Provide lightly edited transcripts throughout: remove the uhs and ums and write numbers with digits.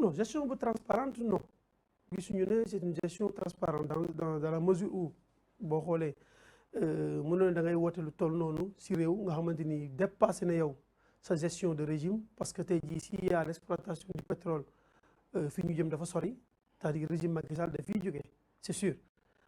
non gestion bu transparente non gisuñu ne c'est une gestion transparente dans la mesure où boo xoolee mënoon da ngay woote lu toll noonu si réew nga xamante ni dépassé na yow sa gestion de régime parce que tey jii s'il y a l'exploitation du pétrole fi ñu jëm dafa sori c'est-à-dire régime Macky Sall daf fiy jógee c'est sûr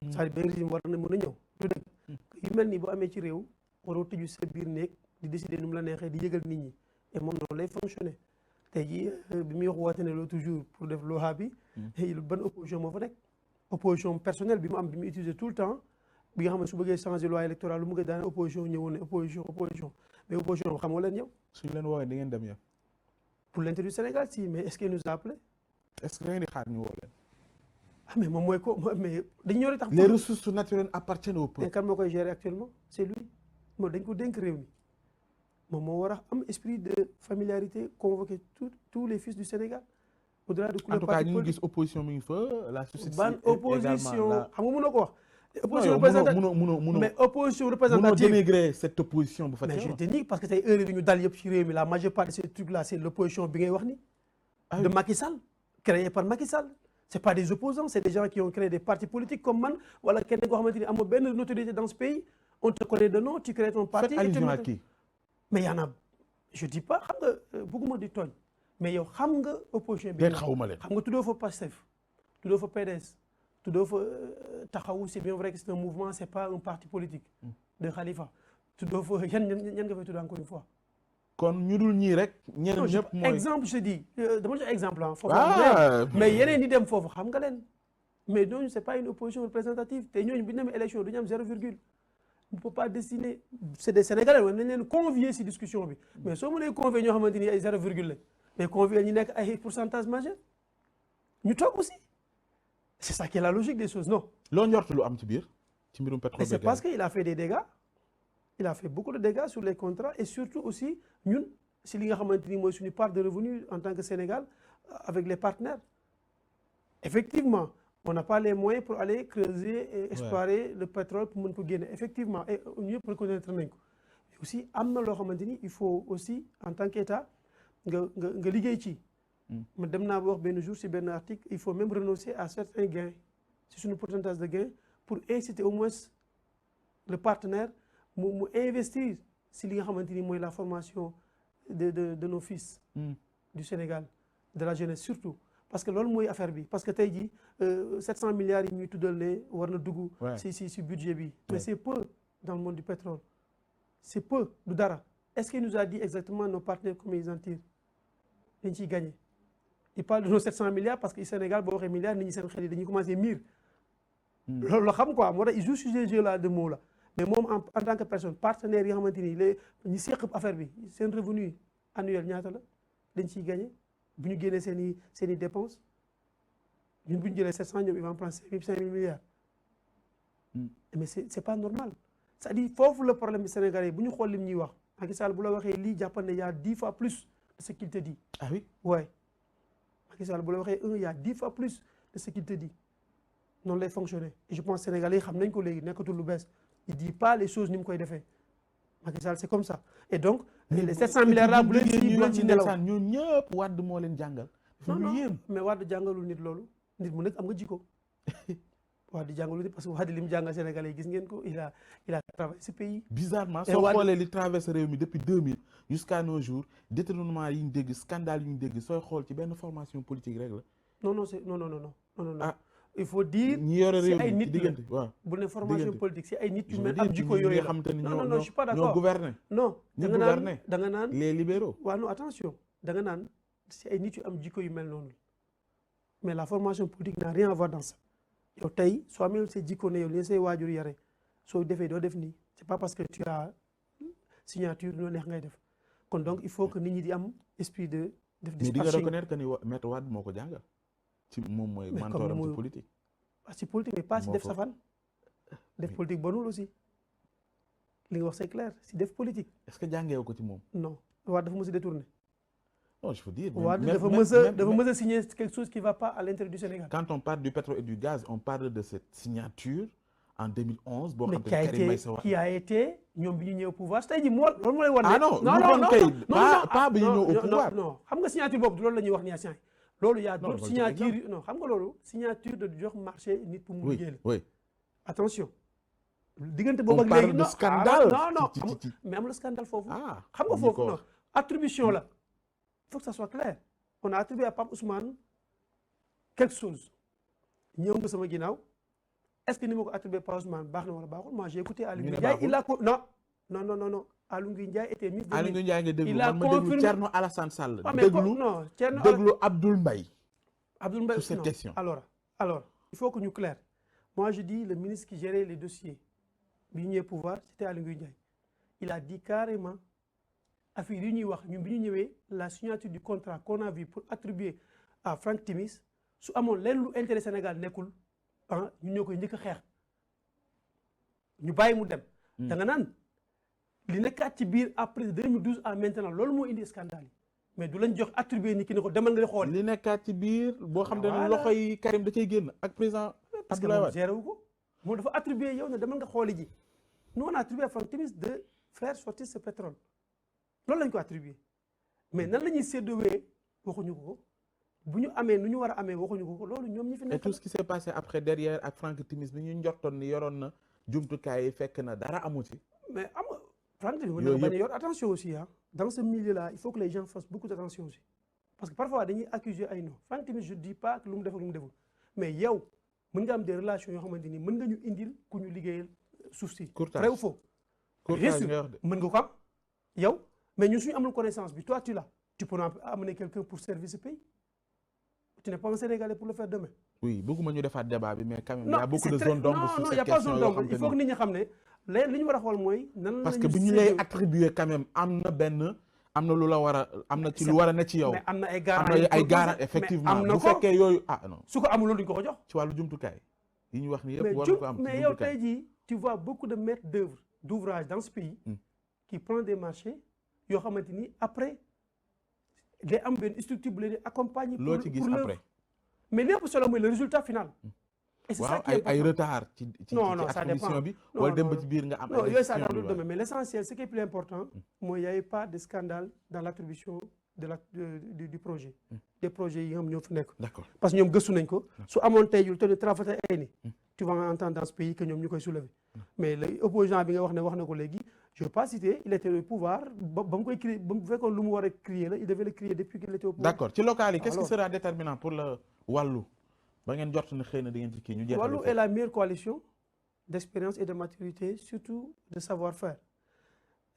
c'est-à-dire benn régime war na mën a ñëw du dëgg yu mel ni bu amee ci réew waroo tëju sa biir néeg di décider nu mu la neexee di yëgal nit ñi et moom noonu lay fonctionner tey jii bi muy wax woote ne l'autre jour pour def loi bi ban opposition moo fa nekk opposition personnelle bi mu am bi mu utiliser tout le temps bi nga xam ne su bëggee changer loi électorale lu mu gën daane opposition ñëwoon ne opposition mais opposition xamoo leen yow suñ leen woowee da ngeen dem yow pour l'intérêt du Sénégal si mais est-ce qu'il nous a appelé est-ce que da ngeen di xaar ñu woo leen ah mais moom mooy ko mais dañu ñëw rek tax les ressources naturelles appartiennent au peuple kan moo koy gérer actuellement c'est lui moom dañ ko dénk réew mi moom moo war a am esprit de familiarité convoquer tous les fils du Sénégal au-delà de en tout cas ñu ngi gis opposition mi ngi fa la société ban opposition xam nga mënoo ko wax opposition mënoo mais opposition représentative mënoo dénigrer cette opposition bu fa mais je dénigre parce que tey heure yi ñu dal yëpp ci réew mi la majeure partie de ces trucs là c'est l'opposition bi ngay wax ni de Macky Sall créé par Macky Sall c'est pas des opposants c'est des gens qui ont créé des partis politiques comme man wala kenn koo xamante ni amoo benn notoriété dans ce pays on te connaît de nom tu crées ton parti. faites allusion à qui mais y en a je dis pas xam nga bëgguma di tooñ mais yow xam nga opposition bi xawma leen xam nga tuddoo fa Pastef tuddoo fa PDS tuddoo fa Taxawu c'est bien vrai que c'est un mouvement c'est pas un parti politique de Khalifa tuddoo fa yan nga fay tudd encore une fois kon ñu dul ñii rek ñeneen ñëpp mooy exemple je dis dama jox exemple foofu mais yeneen ñi dem foofu xam nga leen mais ñooñu c'est pas une opposition représentative te ñooñu bi ñu demee élection du ñu am 0 virgule on ne peut pas destiner c'est des Sénégalais war nañ leen convier ci discussion bi mais soo mënee convier ñoo xamante ni ay 0 virgule la mais convier ñi nekk ay pourcentage majeur ñu toog aussi c'est ça qui est la logique des choses non. loo njortu lu am ci biir ci mbirum pétrole mais c'est parce que il a fait des dégâts il a fait beaucoup de dégâts sur les contrats et surtout aussi ñun si li nga xamante ni mooy suñu part de revenu en tant que Sénégal avec les partenaires effectivement on n'a pas les moyens pour aller creuser et explorer le pétrole pour mën ko génne effectivement et ñëpp reconnaître nañ ko mais aussi am na loo xamante ni il faut aussi en tant qu'État nga liggéey ci ma dem naa ba wax benn jour si benn article il faut même renoncer à certains gains si suñu pourcentage de gains pour inciter au moins le partenaire mu investir si li nga xamante ni mooy la formation de nos fils du Sénégal de la jeunesse surtout parce que loolu mooy affaire bi parce que tey jii 700 milliards yi ñuy tuddal ne war na dugg si budget bi mais c'est peu dans le monde du pétrole c'est peu du dara est-ce qu'il nous a dit exactement nos partenaires combien ils en tirent dañ ciy gagné il parle de nos 700 milliards parce que Sénégal boo waxee milliards nit ñi seen xel yi dañuy commencer miir loolu la xam quoi moo tax il joue sur ces jeux là de mots là mais moom en tant que personne partenaires yi nga xamante ni ñi seq affaire bi seen revenu annuel ñaata la dañ ciy gagné bu ñu génnee seen i dépenses ñun bu ñu jëlee 700 ñoom ils vont prendre 5 000 milliards mais c'est pas normal c'est-à-dire foofu le problème bi Sénégalais bu ñu xool lim ñuy wax Macky Sall bu la waxee lii jàppal ne y a 10 fois plus de ce qu'il te dit. ah oui ouais Macky Sall bu la waxee il y a 10 fois plus de ce qu'il te dit noonu lay fonctionner et je pense Sénégalais yi xam nañ ko léegi nekkatul lu bees il dit pas les choses ni mu koy defee Macky Sall c'est comme ça et donc les 700 milliards là bu leen ci nelaw ñoo ñëpp Wade moo leen jàngal non mais Wade jàngalul nit loolu nit mu nekk am nga jikko Wade jàngalul nit parce que Wade li mu jàngal Sénégalais yi gis ngeen ko il a travaillé ce pays bizarrement soo xoolee li traversé réew mi depuis 2000 jusqu'à nos jours détournement yi ñu dégg scandale yi ñu dégg sooy xool ci benn formation politique rek la non il faut dire ñi yore réew si ay mi nit diggante waaw bu ne formation politique si ay nit yu mel am jikko yooyu la non je suis pas d'accord ñoo gouverner non da nga naan les libéraux waaw non attention da nga naan si ay nit yu am jikko yu mel noonu mais la formation politique n'a rien à voir dans ça yow tey soo amee say jikko ne yow li say waajur yare soo defee doo def nii c'est pas parce que tu as signature noo neex ngay def kon donc il faut que nit ñi di am esprit de def mais di nga reconnaître que ni Maître Wade moo ko jàngal ci moom mooy mentoram ci politique ci politique mais pas si def safan def politique bonul aussi li nga wax c'est clair si def politique est-ce que jàngeewu ko ci moom non Wade dafa mës a détourner non je veux dire Wade dafa mës a signer quelque chose qui va pas à l'intérêt du Sénégal quand on parle du pétrole et du gaz on parle de cette signature en 2011 boo mais xam ne Karim Meïssa Wade qui a été ñoom bi ñu ñëw au pouvoir tey jii moo loolu moo lay wan non pas bi ñu ñëw au pouvoir non xam nga signature boobu loolu la ñuy wax ni loolu y a Non, d'autres dama jox exemple. signatures non xam nga loolu signature de jox marché nit pour mu oui liggéey la oui attention diggante boobu on ak parle léegi de non scandale non non ci- ci- ci- mais amul scandale foofu ah xam nga ñu foofu ko non wax. attribution la il faut que ça soit clair on a attribué à Pape Ousmane quelque chose ñëw nga sama ginnaaw est-ce que ni ma ko attribué Pape Ousmane baax na wala baaxul moi j'ai écouté Aly ñu ne Ngouille Ndiaye il a non Aly Ngouille Ndiaye était ministre des Aly Ngouille Ndiaye nga déglu il a man ma déglu confirmé- Thierno Alassane Sall Ah, mais déglu non Thierno déglu Abdoul Mbaye Abdoul Mbaye sur cette non. question. Alors il faut que ñu clair moi je dis le ministre qui gérait les dossiers bi ñu ñëwee pouvoir c'était Aly Ngouille Ndiaye il a dit carrément affaire yi ñuy wax ñun bi ñu ñëwee la signature du contrat qu'on a vu pour attribuer à Franck Timis su amoon leen lu intérêt Sénégal nekkul ah ñun ñoo koy njëkk a xeex ñu bàyyi mu dem. da nga naan li nekkaat ci biir après 2012 à maintenant loolu moo indi scandale yi mais du lañ jox attribué ni ki ne ko demal nga xool. li nekkaat ci biir boo xam ne Voilà. loxo yi Karim da cay génn ak président parce que Abdoulaye moom Wade. géré wu ko moom dafa attribué yow ne demal nga xooli ji nous on a attribué à Franck Timis de faire sortir ce pétrole loolu lañ ko attribué mais nan la ñuy séddoowee waxuñu ko bu ñu amee nu ñu war a amee waxuñu ko loolu ñoom ñi fi et nekk tout ce qui s'est passé après derrière ak Franck Timis bi ñu njortoon ni yoroon na jumtukaay yi fekk na dara amu ci. mais am nga Franck Timis mën Yooyu na bañ a yëpp. yor attention aussi ah dans ce milieu là il faut que les gens fassent beaucoup d'attention aussi parce que parfois dañuy accuser ay non Franck Timis je dis pas que lu mu def ak lu mu deful mais yow mën nga am des relations yoo xamante ni mën nga ñu indil ku ñu liggéeyal suuf si Courtage. vrai ou faux bien courtage sûr nga wax de. mën nga ko am yow mais ñun suñu amul connaissance bi toi tu l'as tu peux amener quelqu'un pour servir ce pays tu n'es pas un Sénégalais pour le faire demain. oui bëgguma ñu defaat débat bi mais quand même il y a beaucoup c'est de très- zones d'ombre non sur non il y cette a pas question zone yoo d'ombre xam il faut que nit ñi xam ne léegi li ñu war a xool mooy nan la parce que ñu bu ñu lay séddoo- attribuer quand même am na benn am na lu la war a am na ci lu war a ne ci yow mais am na ay am garanties na ay proposées, garant mais effectivement am na bu ko fekkee yooyu ah non su ko amul loolu duñ ko ko jox. ci wàllu jumtukaay yi ñu wax ni mais yëpp war na ko am ci mais yow jumtukaay tey jii tu vois beaucoup de maîtres d'œuvre d'ouvrage dans ce pays qui prend des marchés yoo xamante ni après day am benn structure bu leen di accompagner loo ci gis pour l'œuvre. après mais lépp solo mooy le résultat final. et c'est ça waaw qui est ay important. retard ci Non, non, ça attribution dépend. bi Non, wala dem ba non, ci biir nga am non yooyu ça restriction dans yu le bari. domaine mais l'essentiel ce qui est plus important mooy y avait pas de scandale dans l'attribution du projet. des projets yi nga xam ñoo fi nekk. d'accord parce que ñoom gëstu nañ ko su amoon tey jii te travail ay ni tu vas entendre dans ce pays que ñoom ñu koy soulever mais le opposant bi nga wax na ko léegi je veux pas citer il était au pouvoir ba mu koy crier ba mu fekkoon lu mu war a crier la il devait le crier depuis qu'il était au pouvoir. d'accord ci local yi qu'est-ce qui Alors. sera déterminant pour le wàllu ba ngeen jort na xëy na di ngeen ci kii ñu jeexal Wallu est la meilleure coalition d'expérience et de maturité surtout de savoir-faire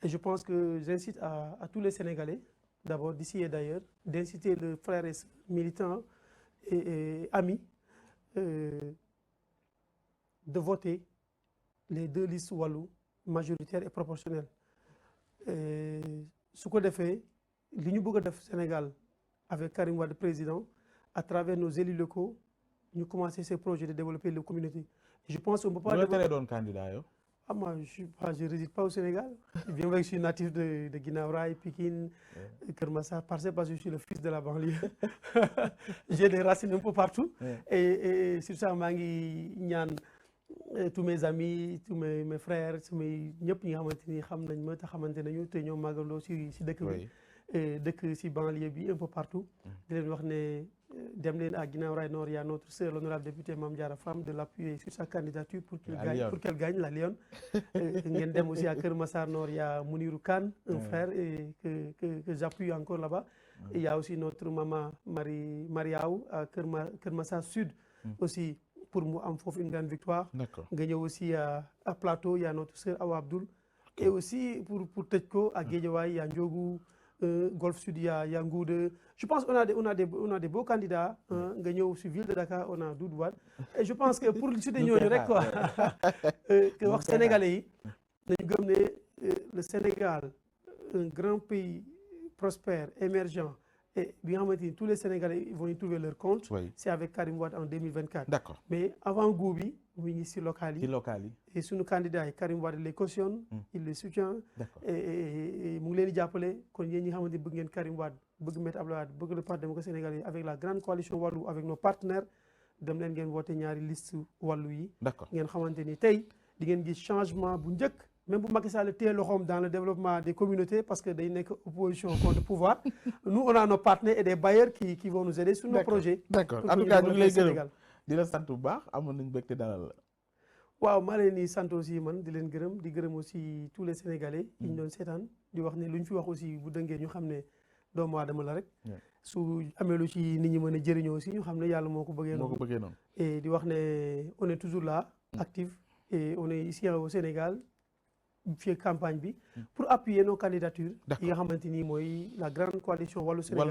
et je pense que j'incite à tous les Sénégalais d'abord d'ici et d'ailleurs d'inciter le frères et sœurs militants et amis de voter les deux listes Wallu majoritaire et proportionnelle su ko defee li ñu bëgg a def Sénégal avec Karim Wade président à travers nos élus locaux ñu commencer ces projets de développer les communautés je pense qu'on peut pas bu la teree doon candidat yow ah moi je réside pas au Sénégal bien vrai que je suis natif de Guinaw Rail Pikine Keur Massar parce que je suis le fils de la banlieue j'ai des racines un peu partout et sur ça maa ngi ñaan tous mes amis tous mes frères samay ñëpp ñi nga xamante ni xam nañ ma te xamante nañu te ñoo màggandoo si dëkk bi dëkk si banlieue bi un peu partout di leen wax ne dem leen à Guinaw Rail Nord il y a notre sœur l'honorable député Mame Diarra Fam de l'appuyer sur sa candidature pour qu'elle gagne la Lyon ngeen dem aussi à Keur Massar Nord il y a Mounirou Kane un frère et que j'appuie encore là-bas et il y a aussi notre maman Mariaou à Keur Massar Sud aussi pour mu am foofu une grande victoire d'accord nga ñëw aussi à Plateau il y a notre sœur Awa Abdoul et aussi pour tëj ko à Guédiawaye il y a Ndiogou Golf Sud il y a Ngoude je pense on a des beaux candidats nga ñëw si ville de Dakar on a Doudou Wade et je pense que pour citer ñooñu rek quoi que wax sénégalais yi nañu gëm ne le Sénégal un grand pays prospère émergent et bi nga xamante ni tous les Sénégalais ils vont y trouver leur compte c'est avec Karim Wade en 2024 d'accord mais avant goût bi mu ngi si local yi et suñu candidat yi Karim Wade les cautionne il les soutient et mu ngi leen di jàppale kon yéen ñi nga xamante ni bëgg ngeen Karim Wade bëgg Maître Abdoulaye Wade bëgg le parti démocratique sénégalais avec la grande coalition Wallu avec nos partenaires dem leen ngeen voté ñaari liste Wallu yi d'accord ngeen xamante ni tey di ngeen gis changement bu njëkk même bu Macky Sall téye loxoom dans le développement des communautés parce que day nekk opposition contre pouvoir nous on a nos partenaires et des bailleurs qui vont nous aider sur nos projets. d'accord pour en que tout ñu cas ñu ngi lay développer gërëm Sénégal. di la sant bu baax amoon nañu mbégte dalal la. waaw maa leen di sant aussi man di leen gërëm di gërëm aussi tous les Sénégalais yi ñu doon seetaan di wax ne lu ñu fi wax aussi bu dëngee ñu xam ne doomu aadama la rek. su amee lu ci nit ñi mën a jëriñoo aussi ñu xam ne yàlla moo ko bëggee noonu. Et di wax ne on est toujours là actif et on est ici au Sénégal fii campagne bi pour appuyer nos candidatures yi nga xamante ni mooy la grande coalition Wallu Sénégal